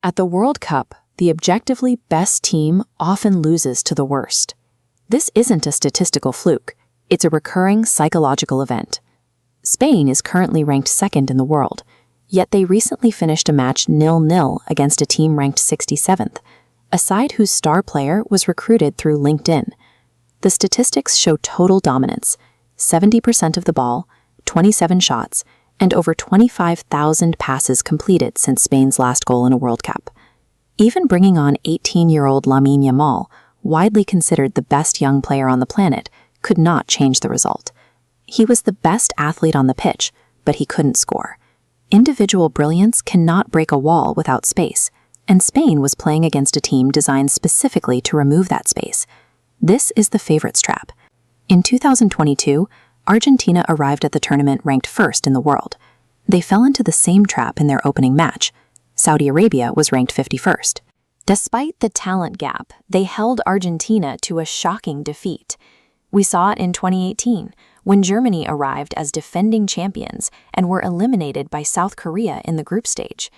At the World Cup, the objectively best team often loses to the worst. This isn't a statistical fluke, it's a recurring psychological event. Spain is currently ranked second in the world, yet they recently finished a match 0-0 against a team ranked 67th, a side whose star player was recruited through LinkedIn. The statistics show total dominance: 70% of the ball, 27 shots, and over 25,000 passes completed since Spain's last goal in a World Cup. Even bringing on 18-year-old Lamine Yamal, widely considered the best young player on the planet, could not change the result. He was the best athlete on the pitch, but he couldn't score. Individual brilliance cannot break a wall without space, and Spain was playing against a team designed specifically to remove that space. This is the favorites trap. In 2022, Argentina arrived at the tournament ranked first in the world. They fell into the same trap in their opening match. Saudi Arabia was ranked 51st. Despite the talent gap, they held Argentina to a shocking defeat. We saw it in 2018, when Germany arrived as defending champions and were eliminated by South Korea in the group stage.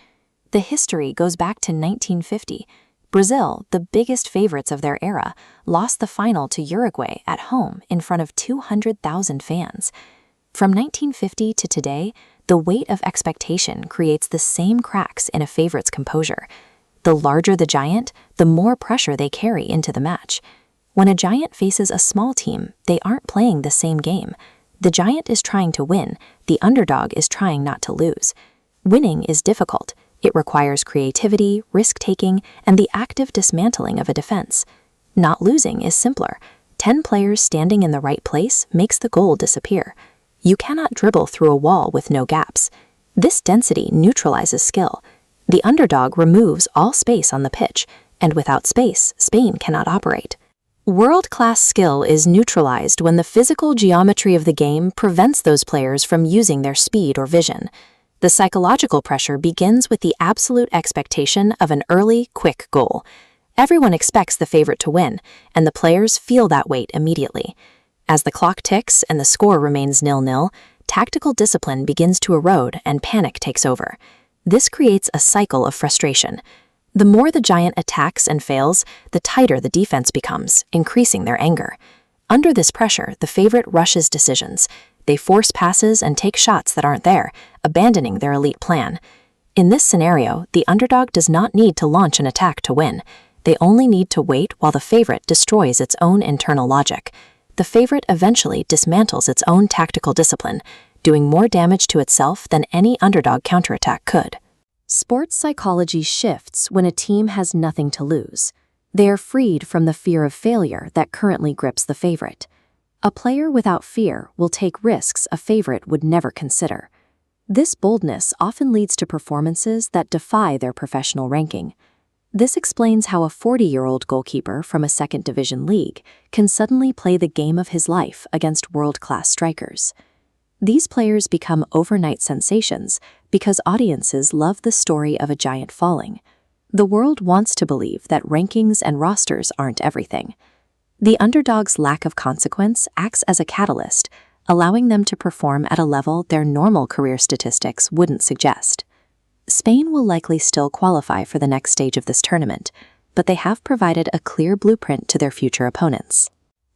The history goes back to 1950. Brazil, the biggest favorites of their era, lost the final to Uruguay at home in front of 200,000 fans. From 1950 to today, the weight of expectation creates the same cracks in a favorite's composure. The larger the giant, the more pressure they carry into the match. When a giant faces a small team, they aren't playing the same game. The giant is trying to win, the underdog is trying not to lose. Winning is difficult. It requires creativity, risk-taking, and the active dismantling of a defense. Not losing is simpler. 10 players standing in the right place makes the goal disappear. You cannot dribble through a wall with no gaps. This density neutralizes skill. The underdog removes all space on the pitch, and without space, Spain cannot operate. World-class skill is neutralized when the physical geometry of the game prevents those players from using their speed or vision. The psychological pressure begins with the absolute expectation of an early, quick goal. Everyone expects the favorite to win, and the players feel that weight immediately. As the clock ticks and the score remains 0-0, tactical discipline begins to erode and panic takes over. This creates a cycle of frustration. The more the giant attacks and fails, the tighter the defense becomes, increasing their anger. Under this pressure, the favorite rushes decisions. They force passes and take shots that aren't there, abandoning their elite plan. In this scenario, the underdog does not need to launch an attack to win. They only need to wait while the favorite destroys its own internal logic. The favorite eventually dismantles its own tactical discipline, doing more damage to itself than any underdog counterattack could. Sports psychology shifts when a team has nothing to lose. They are freed from the fear of failure that currently grips the favorite. A player without fear will take risks a favorite would never consider. This boldness often leads to performances that defy their professional ranking. This explains how a 40-year-old goalkeeper from a second-division league can suddenly play the game of his life against world-class strikers. These players become overnight sensations because audiences love the story of a giant falling. The world wants to believe that rankings and rosters aren't everything. The underdog's lack of consequence acts as a catalyst, allowing them to perform at a level their normal career statistics wouldn't suggest. Spain will likely still qualify for the next stage of this tournament, but they have provided a clear blueprint to their future opponents.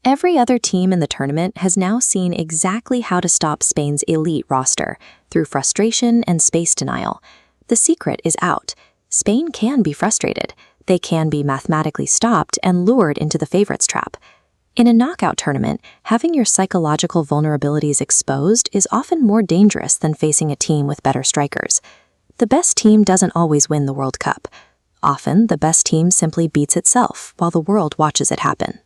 Every other team in the tournament has now seen exactly how to stop Spain's elite roster through frustration and space denial. The secret is out. Spain can be frustrated. They can be mathematically stopped and lured into the favorites trap. In a knockout tournament, having your psychological vulnerabilities exposed is often more dangerous than facing a team with better strikers. The best team doesn't always win the World Cup. Often, the best team simply beats itself while the world watches it happen.